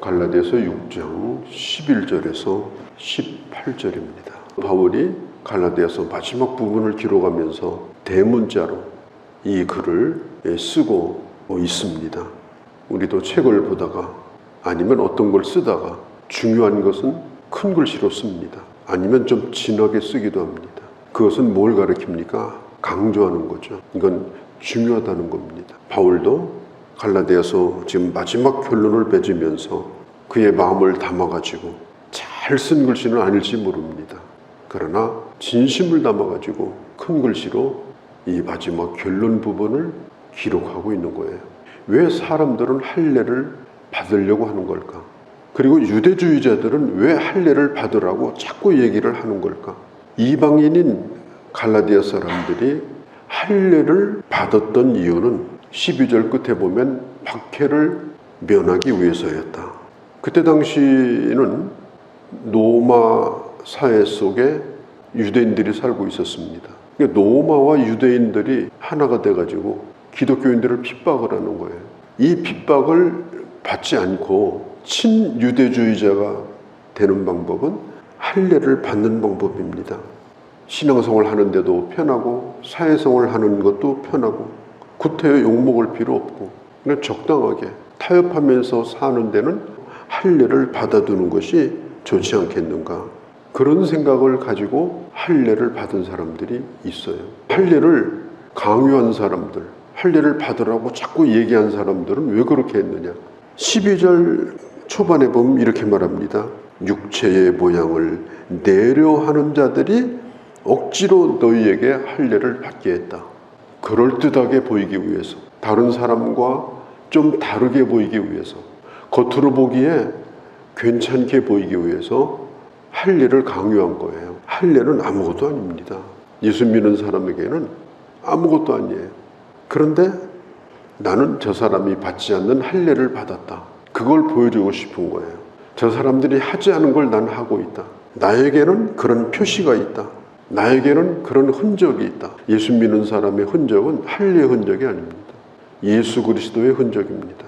갈라디아서 6장 11절에서 18절입니다. 바울이 갈라디아서 마지막 부분을 기록하면서 대문자로 이 글을 쓰고 있습니다. 우리도 책을 보다가 아니면 어떤 걸 쓰다가 중요한 것은 큰 글씨로 씁니다. 아니면 좀 진하게 쓰기도 합니다. 그것은 뭘 가리킵니까? 강조하는 거죠. 이건 중요하다는 겁니다. 바울도 갈라디아서 지금 마지막 결론을 맺으면서 그의 마음을 담아가지고 잘 쓴 글씨는 아닐지 모릅니다. 그러나 진심을 담아가지고 큰 글씨로 이 마지막 결론 부분을 기록하고 있는 거예요. 왜 사람들은 할례를 받으려고 하는 걸까? 그리고 유대주의자들은 왜 할례를 받으라고 자꾸 얘기를 하는 걸까? 이방인인 갈라디아 사람들이 할례를 받았던 이유는 12절 끝에 보면 박해를 면하기 위해서였다. 그때 당시는 로마 사회 속에 유대인들이 살고 있었습니다. 로마와 유대인들이 하나가 돼가지고 기독교인들을 핍박을 하는 거예요. 이 핍박을 받지 않고 친유대주의자가 되는 방법은 할례를 받는 방법입니다. 신앙생활 하는데도 편하고 사회생활 하는 것도 편하고 구태여 욕먹을 필요 없고 그냥 적당하게 타협하면서 사는 데는 할례를 받아두는 것이 좋지 않겠는가. 그런 생각을 가지고 할례를 받은 사람들이 있어요. 할례를 강요한 사람들, 할례를 받으라고 자꾸 얘기한 사람들은 왜 그렇게 했느냐. 12절 초반에 보면 이렇게 말합니다. 육체의 모양을 내려하는 자들이 억지로 너희에게 할례를 받게 했다. 그럴듯하게 보이기 위해서, 다른 사람과 좀 다르게 보이기 위해서, 겉으로 보기에 괜찮게 보이기 위해서 할례를 강요한 거예요. 할례는 아무것도 아닙니다. 예수 믿는 사람에게는 아무것도 아니에요. 그런데 나는 저 사람이 받지 않는 할례를 받았다. 그걸 보여주고 싶은 거예요. 저 사람들이 하지 않은 걸 난 하고 있다. 나에게는 그런 표시가 있다. 나에게는 그런 흔적이 있다. 예수 믿는 사람의 흔적은 할례의 흔적이 아닙니다. 예수 그리스도의 흔적입니다.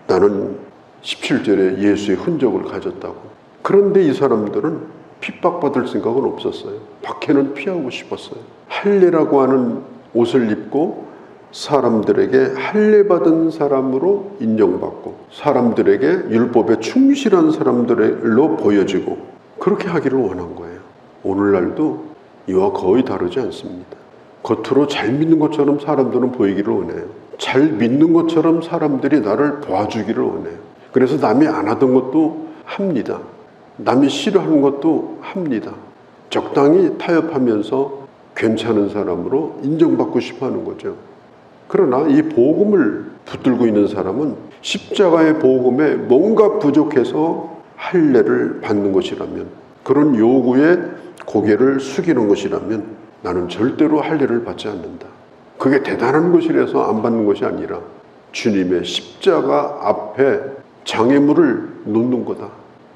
나는 17절에 예수의 흔적을 가졌다고. 그런데 이 사람들은 핍박받을 생각은 없었어요. 박해는 피하고 싶었어요. 할례라고 하는 옷을 입고 사람들에게 할례받은 사람으로 인정받고 사람들에게 율법에 충실한 사람들로 보여지고 그렇게 하기를 원한 거예요. 오늘날도 이와 거의 다르지 않습니다. 겉으로 잘 믿는 것처럼 사람들은 보이기를 원해요. 잘 믿는 것처럼 사람들이 나를 봐주기를 원해요. 그래서 남이 안 하던 것도 합니다. 남이 싫어하는 것도 합니다. 적당히 타협하면서 괜찮은 사람으로 인정받고 싶어 하는 거죠. 그러나 이 복음을 붙들고 있는 사람은 십자가의 복음에 뭔가 부족해서 할례를 받는 것이라면, 그런 요구에 고개를 숙이는 것이라면 나는 절대로 할례를 받지 않는다. 그게 대단한 것이라서 안 받는 것이 아니라 주님의 십자가 앞에 장애물을 놓는 거다.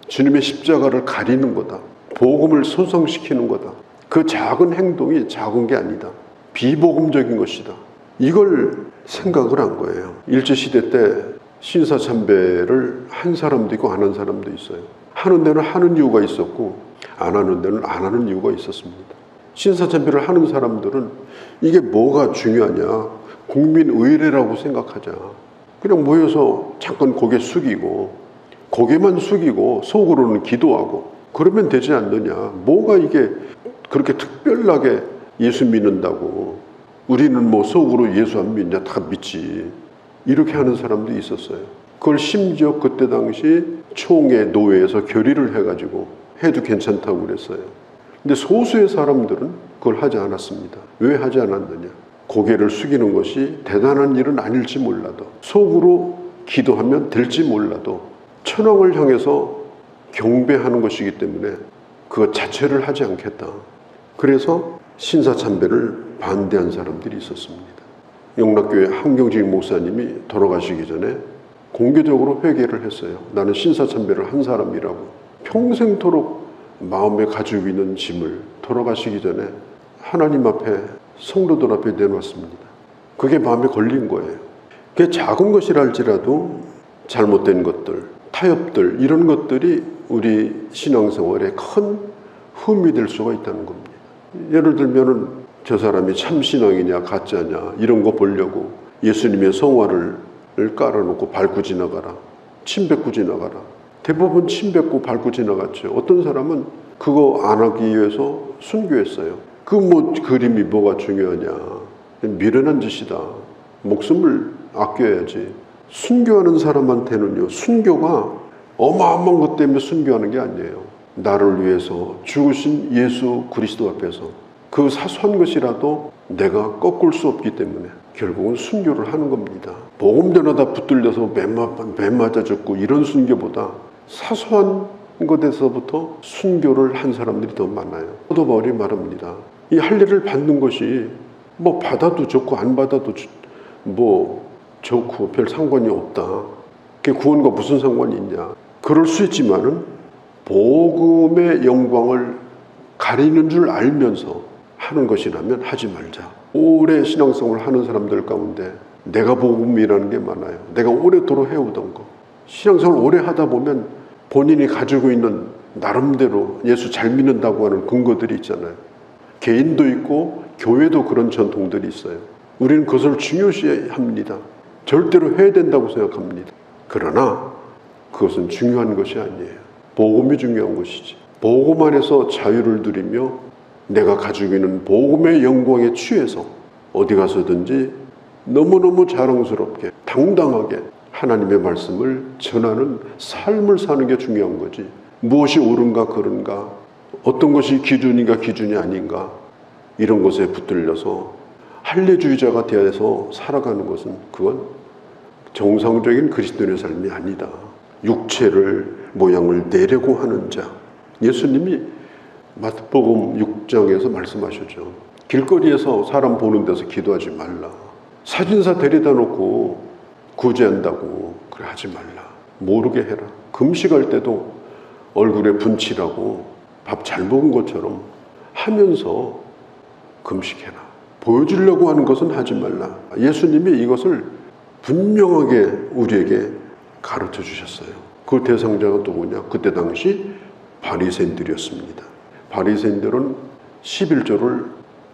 주님의 십자가를 가리는 거다. 복음을 손상시키는 거다. 그 작은 행동이 작은 게 아니다. 비복음적인 것이다. 이걸 생각을 한 거예요. 일제시대 때 신사참배를 한 사람도 있고 안 한 사람도 있어요. 하는 데는 하는 이유가 있었고 안 하는 데는 안 하는 이유가 있었습니다. 신사참배를 하는 사람들은 이게 뭐가 중요하냐, 국민의례라고 생각하자. 그냥 모여서 잠깐 고개 숙이고 고개만 숙이고 속으로는 기도하고 그러면 되지 않느냐. 뭐가 이게 그렇게 특별하게 예수 믿는다고, 우리는 뭐 속으로 예수 안 믿냐, 다 믿지, 이렇게 하는 사람도 있었어요. 그걸 심지어 그때 당시 총회 노회에서 결의를 해가지고 해도 괜찮다고 그랬어요. 근데 소수의 사람들은 그걸 하지 않았습니다. 왜 하지 않았느냐. 고개를 숙이는 것이 대단한 일은 아닐지 몰라도, 속으로 기도하면 될지 몰라도 천황을 향해서 경배하는 것이기 때문에 그것 자체를 하지 않겠다. 그래서 신사참배를 반대한 사람들이 있었습니다. 영락교회 한경직 목사님이 돌아가시기 전에 공개적으로 회개를 했어요. 나는 신사참배를 한 사람이라고. 평생토록 마음에 가지고 있는 짐을 돌아가시기 전에 하나님 앞에, 성도들 앞에 내놓았습니다. 그게 마음에 걸린 거예요. 그게 작은 것이라 할지라도 잘못된 것들, 타협들, 이런 것들이 우리 신앙생활에 큰 흠이 될 수가 있다는 겁니다. 예를 들면은 저 사람이 참신앙이냐 가짜냐 이런 거 보려고 예수님의 성화를 깔아놓고 밟고 지나가라, 침 뱉고 지나가라. 대부분 침 뱉고 밟고 지나갔죠. 어떤 사람은 그거 안 하기 위해서 순교했어요. 그 그림이 뭐가 중요하냐. 미련한 짓이다. 목숨을 아껴야지. 순교하는 사람한테는요, 순교가 어마어마한 것 때문에 순교하는 게 아니에요. 나를 위해서 죽으신 예수 그리스도 앞에서 그 사소한 것이라도 내가 꺾을 수 없기 때문에 결국은 순교를 하는 겁니다. 복음 전하다 붙들려서 매 맞아 죽고 이런 순교보다 사소한 것에서부터 순교를 한 사람들이 더 많아요. 사도 바울이 말합니다. 이 할례를 받는 것이 뭐 받아도 좋고 안 받아도 뭐 좋고 별 상관이 없다. 그게 구원과 무슨 상관이 있냐. 그럴 수 있지만은 복음의 영광을 가리는 줄 알면서 하는 것이라면 하지 말자. 오래 신앙생활을 하는 사람들 가운데 내가 복음이라는 게 많아요. 내가 오래도록 해오던 거. 신앙생활을 오래 하다 보면 본인이 가지고 있는 나름대로 예수 잘 믿는다고 하는 근거들이 있잖아요. 개인도 있고 교회도 그런 전통들이 있어요. 우리는 그것을 중요시합니다. 절대로 해야 된다고 생각합니다. 그러나 그것은 중요한 것이 아니에요. 복음이 중요한 것이지. 복음 안에서 자유를 누리며 내가 가지고 있는 복음의 영광에 취해서 어디 가서든지 너무너무 자랑스럽게 당당하게 하나님의 말씀을 전하는 삶을 사는 게 중요한 거지. 무엇이 옳은가 그른가, 어떤 것이 기준인가 기준이 아닌가, 이런 것에 붙들려서 할례주의자가 되어서 살아가는 것은 그건 정상적인 그리스도인의 삶이 아니다. 육체를 모양을 내려고 하는 자. 예수님이 마태복음 6장에서 말씀하셨죠. 길거리에서 사람 보는 데서 기도하지 말라. 사진사 데려다 놓고 구제한다고 그래 하지 말라. 모르게 해라. 금식할 때도 얼굴에 분칠하고 밥 잘 먹은 것처럼 하면서 금식해라. 보여주려고 하는 것은 하지 말라. 예수님이 이것을 분명하게 우리에게 가르쳐 주셨어요. 그 대상자가 누구냐? 그때 당시 바리새인들이었습니다. 바리새인들은 11조를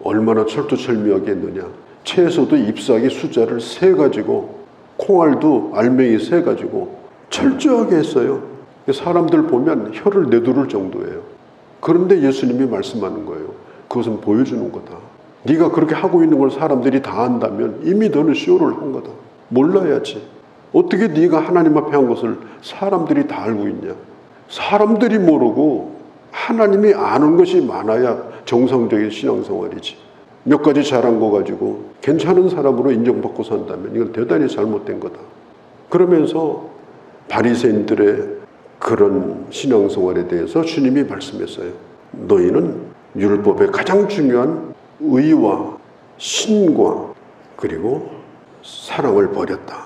얼마나 철두철미하게 했느냐. 채소도 잎사귀 숫자를 세가지고 콩알도 알맹이 세가지고 철저하게 했어요. 사람들 보면 혀를 내두를 정도예요. 그런데 예수님이 말씀하는 거예요. 그것은 보여주는 거다. 네가 그렇게 하고 있는 걸 사람들이 다 안다면 이미 너는 쇼를 한 거다. 몰라야지. 어떻게 네가 하나님 앞에 한 것을 사람들이 다 알고 있냐. 사람들이 모르고 하나님이 아는 것이 많아야 정상적인 신앙생활이지. 몇 가지 잘한 거 가지고 괜찮은 사람으로 인정받고 산다면 이건 대단히 잘못된 거다. 그러면서 바리새인들의 그런 신앙생활에 대해서 주님이 말씀했어요. 너희는 율법의 가장 중요한 의와 신과 그리고 사랑을 버렸다.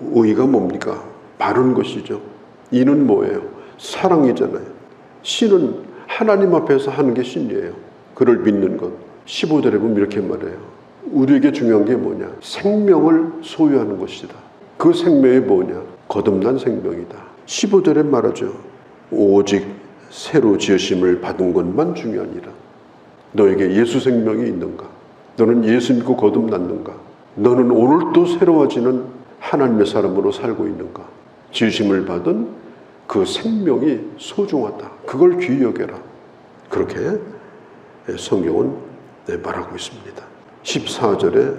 의가 뭡니까? 바른 것이죠. 이는 뭐예요? 사랑이잖아요. 신은 하나님 앞에서 하는 게 신이에요. 그를 믿는 것. 15절에 보면 이렇게 말해요. 우리에게 중요한 게 뭐냐? 생명을 소유하는 것이다. 그 생명이 뭐냐? 거듭난 생명이다. 15절에 말하죠. 오직 새로 지으심을 받은 것만 중요하니라. 너에게 예수 생명이 있는가? 너는 예수 믿고 거듭났는가? 너는 오늘도 새로워지는 하나님의 사람으로 살고 있는가? 지으심을 받은 그 생명이 소중하다. 그걸 귀히 여겨라. 그렇게 성경은 말하고 있습니다. 14절에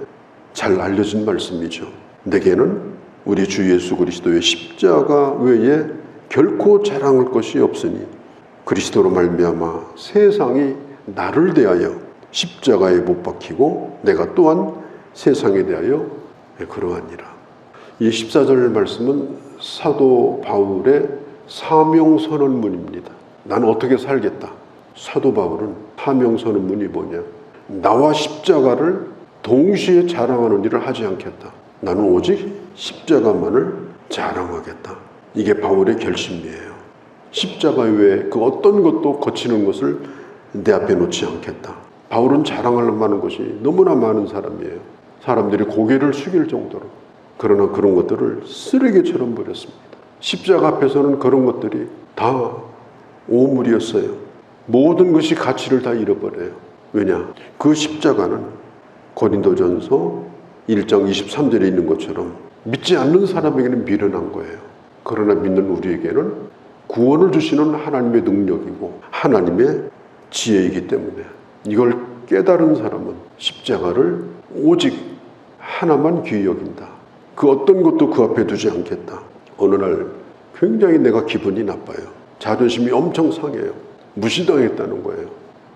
잘 알려진 말씀이죠. 내게는 우리 주 예수 그리스도의 십자가 외에 결코 자랑할 것이 없으니 그리스도로 말미암아 세상이 나를 대하여 십자가에 못 박히고 내가 또한 세상에 대하여 그러하니라. 이 14절 말씀은 사도 바울의 사명선언문입니다. 나는 어떻게 살겠다. 사도 바울은 사명선언문이 뭐냐? 나와 십자가를 동시에 자랑하는 일을 하지 않겠다. 나는 오직 십자가만을 자랑하겠다. 이게 바울의 결심이에요. 십자가 외에 그 어떤 것도 거치는 것을 내 앞에 놓지 않겠다. 바울은 자랑할 만한 것이 너무나 많은 사람이에요. 사람들이 고개를 숙일 정도로. 그러나 그런 것들을 쓰레기처럼 버렸습니다. 십자가 앞에서는 그런 것들이 다 오물이었어요. 모든 것이 가치를 다 잃어버려요. 왜냐? 그 십자가는 고린도전서 1장 23절에 있는 것처럼 믿지 않는 사람에게는 미련한 거예요. 그러나 믿는 우리에게는 구원을 주시는 하나님의 능력이고 하나님의 지혜이기 때문에 이걸 깨달은 사람은 십자가를 오직 하나만 귀히 여긴다. 그 어떤 것도 그 앞에 두지 않겠다. 어느 날 굉장히 내가 기분이 나빠요. 자존심이 엄청 상해요. 무시당했다는 거예요.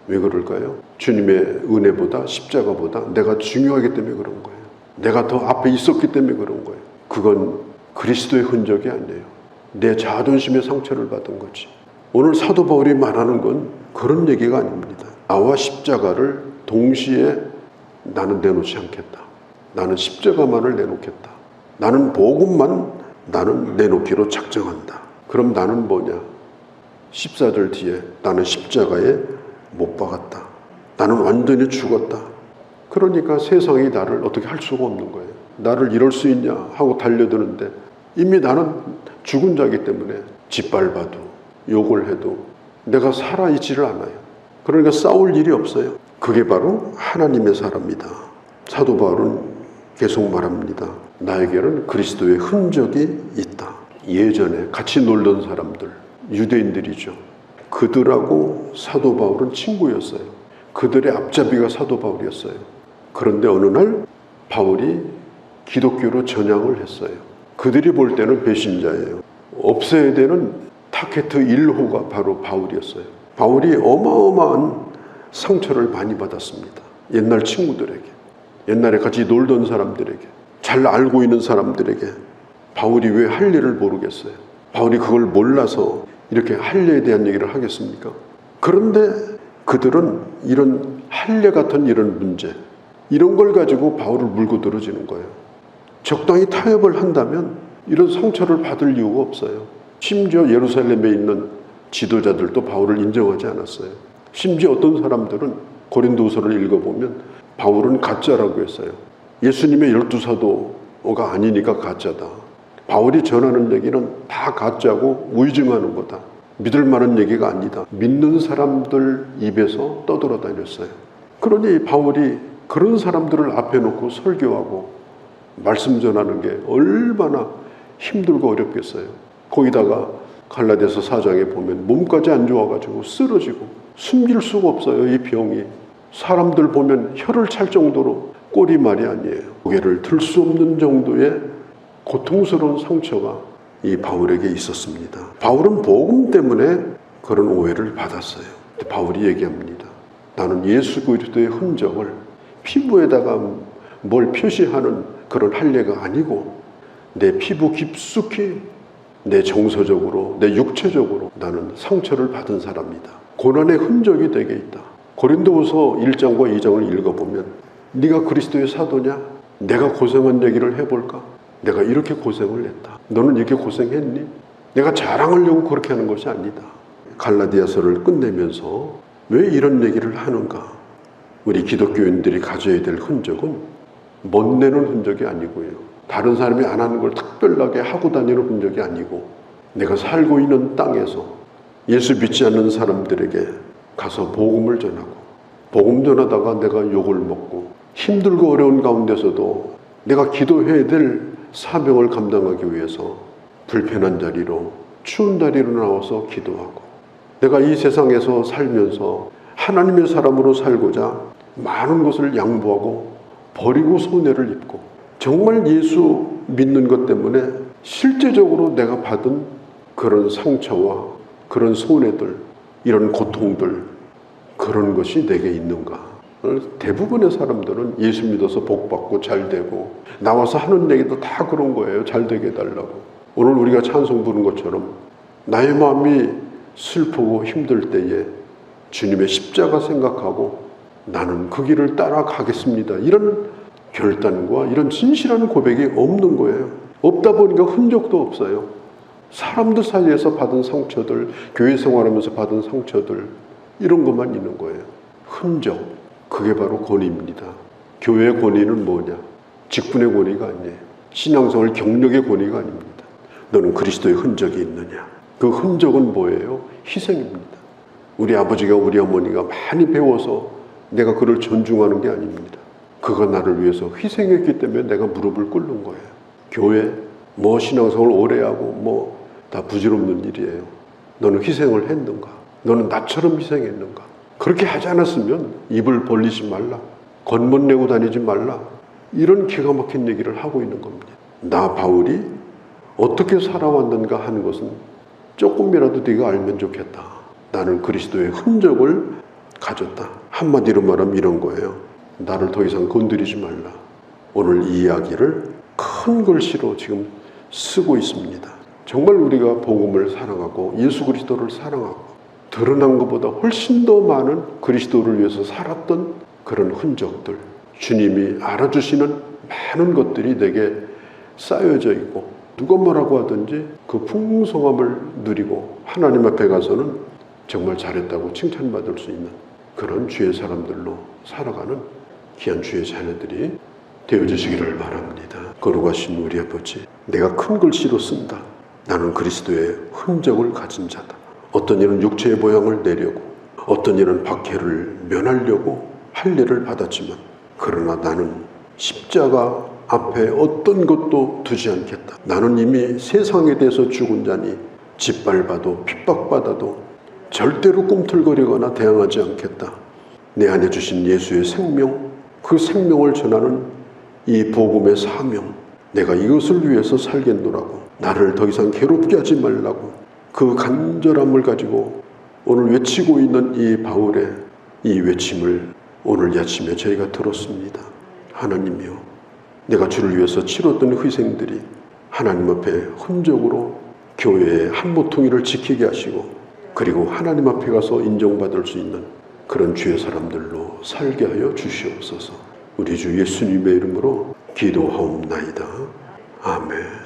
왜 그럴까요? 주님의 은혜보다 십자가보다 내가 중요하기 때문에 그런 거예요. 내가 더 앞에 있었기 때문에 그런 거예요. 그건 그리스도의 흔적이 아니에요. 내 자존심의 상처를 받은 거지. 오늘 사도 바울이 말하는 건 그런 얘기가 아닙니다. 나와 십자가를 동시에 나는 내놓지 않겠다. 나는 십자가만을 내놓겠다. 나는 복음만 나는 내놓기로 작정한다. 그럼 나는 뭐냐? 14절 뒤에 나는 십자가에 못 박았다. 나는 완전히 죽었다. 그러니까 세상이 나를 어떻게 할 수가 없는 거예요. 나를 이럴 수 있냐 하고 달려드는데 이미 나는 죽은 자이기 때문에 짓밟아도 욕을 해도 내가 살아있지를 않아요. 그러니까 싸울 일이 없어요. 그게 바로 하나님의 사람이다. 사도 바울은 계속 말합니다. 나에게는 그리스도의 흔적이 있다. 예전에 같이 놀던 사람들, 유대인들이죠. 그들하고 사도 바울은 친구였어요. 그들의 앞잡이가 사도 바울이었어요. 그런데 어느 날 바울이 기독교로 전향을 했어요. 그들이 볼 때는 배신자예요. 없애야 되는 타케트 1호가 바로 바울이었어요. 바울이 어마어마한 상처를 많이 받았습니다. 옛날 친구들에게, 옛날에 같이 놀던 사람들에게, 잘 알고 있는 사람들에게. 바울이 왜 할례를 모르겠어요? 바울이 그걸 몰라서 이렇게 할례에 대한 얘기를 하겠습니까? 그런데 그들은 이런 할례 같은 이런 문제, 이런 걸 가지고 바울을 물고 늘어지는 거예요. 적당히 타협을 한다면 이런 상처를 받을 이유가 없어요. 심지어 예루살렘에 있는 지도자들도 바울을 인정하지 않았어요. 심지어 어떤 사람들은 고린도후서를 읽어보면 바울은 가짜라고 했어요. 예수님의 12사도가 아니니까 가짜다. 바울이 전하는 얘기는 다 가짜고 위증하는 거다. 믿을 만한 얘기가 아니다. 믿는 사람들 입에서 떠돌아다녔어요. 그러니 바울이 그런 사람들을 앞에 놓고 설교하고 말씀 전하는 게 얼마나 힘들고 어렵겠어요. 거기다가 갈라디아서 4장에 보면 몸까지 안 좋아가지고 쓰러지고 숨길 수가 없어요. 이 병이 사람들 보면 혀를 찰 정도로 꼴이 말이 아니에요. 고개를 들 수 없는 정도의 고통스러운 상처가 이 바울에게 있었습니다. 바울은 복음 때문에 그런 오해를 받았어요. 바울이 얘기합니다. 나는 예수 그리스도의 흔적을 피부에다가 뭘 표시하는 그런 할례가 아니고 내 피부 깊숙이 내 정서적으로 내 육체적으로 나는 상처를 받은 사람이다. 고난의 흔적이 되게 있다. 고린도후서 1장과 2장을 읽어보면 네가 그리스도의 사도냐? 내가 고생한 얘기를 해볼까? 내가 이렇게 고생을 했다. 너는 이렇게 고생했니? 내가 자랑하려고 그렇게 하는 것이 아니다. 갈라디아서를 끝내면서 왜 이런 얘기를 하는가? 우리 기독교인들이 가져야 될 흔적은 멋내는 흔적이 아니고요. 다른 사람이 안 하는 걸 특별하게 하고 다니는 흔적이 아니고 내가 살고 있는 땅에서 예수 믿지 않는 사람들에게 가서 복음을 전하고 복음 전하다가 내가 욕을 먹고 힘들고 어려운 가운데서도 내가 기도해야 될 사명을 감당하기 위해서 불편한 자리로 추운 자리로 나와서 기도하고 내가 이 세상에서 살면서 하나님의 사람으로 살고자 많은 것을 양보하고 버리고 손해를 입고 정말 예수 믿는 것 때문에 실제적으로 내가 받은 그런 상처와 그런 손해들, 이런 고통들, 그런 것이 내게 있는가? 대부분의 사람들은 예수 믿어서 복 받고 잘 되고 나와서 하는 얘기도 다 그런 거예요. 잘 되게 해달라고. 오늘 우리가 찬송 부른 것처럼 나의 마음이 슬프고 힘들 때에 주님의 십자가 생각하고 나는 그 길을 따라가겠습니다. 이런 결단과 이런 진실한 고백이 없는 거예요. 없다 보니까 흔적도 없어요. 사람들 사이에서 받은 상처들, 교회 생활하면서 받은 상처들, 이런 것만 있는 거예요. 흔적, 그게 바로 권위입니다. 교회의 권위는 뭐냐? 직분의 권위가 아니에요. 신앙생활 경력의 권위가 아닙니다. 너는 그리스도의 흔적이 있느냐? 그 흔적은 뭐예요? 희생입니다. 우리 아버지가 우리 어머니가 많이 배워서 내가 그를 존중하는 게 아닙니다. 그가 나를 위해서 희생했기 때문에 내가 무릎을 꿇는 거예요. 교회, 신앙생활 오래 하고 다 부질없는 일이에요. 너는 희생을 했는가? 너는 나처럼 희생했는가? 그렇게 하지 않았으면 입을 벌리지 말라. 겉멋내고 다니지 말라. 이런 기가 막힌 얘기를 하고 있는 겁니다. 나 바울이 어떻게 살아왔는가 하는 것은 조금이라도 네가 알면 좋겠다. 나는 그리스도의 흔적을 가졌다. 한마디로 말하면 이런 거예요. 나를 더 이상 건드리지 말라. 오늘 이 이야기를 큰 글씨로 지금 쓰고 있습니다. 정말 우리가 복음을 사랑하고 예수 그리스도를 사랑하고 드러난 것보다 훨씬 더 많은 그리스도를 위해서 살았던 그런 흔적들, 주님이 알아주시는 많은 것들이 내게 쌓여져 있고 누가 뭐라고 하든지 그 풍성함을 누리고 하나님 앞에 가서는 정말 잘했다고 칭찬받을 수 있는 그런 주의 사람들로 살아가는 귀한 주의 자녀들이 되어주시기를 바랍니다. 거룩하신 우리 아버지, 내가 큰 글씨로 쓴다. 나는 그리스도의 흔적을 가진 자다. 어떤 이는 육체의 모양을 내려고, 어떤 이는 박해를 면하려고 할례를 받았지만, 그러나 나는 십자가 앞에 어떤 것도 두지 않겠다. 나는 이미 세상에 대해서 죽은 자니 짓밟아도 핍박받아도 절대로 꿈틀거리거나 대항하지 않겠다. 내 안에 주신 예수의 생명, 그 생명을 전하는 이 복음의 사명, 내가 이것을 위해서 살겠노라고, 나를 더 이상 괴롭게 하지 말라고 그 간절함을 가지고 오늘 외치고 있는 이 바울의 이 외침을 오늘 아침에 저희가 들었습니다. 하나님이여, 내가 주를 위해서 치렀던 희생들이 하나님 앞에 흔적으로 교회의 한 모퉁이를 지키게 하시고, 그리고 하나님 앞에 가서 인정받을 수 있는 그런 주의 사람들로 살게 하여 주시옵소서. 우리 주 예수님의 이름으로 기도하옵나이다. 아멘.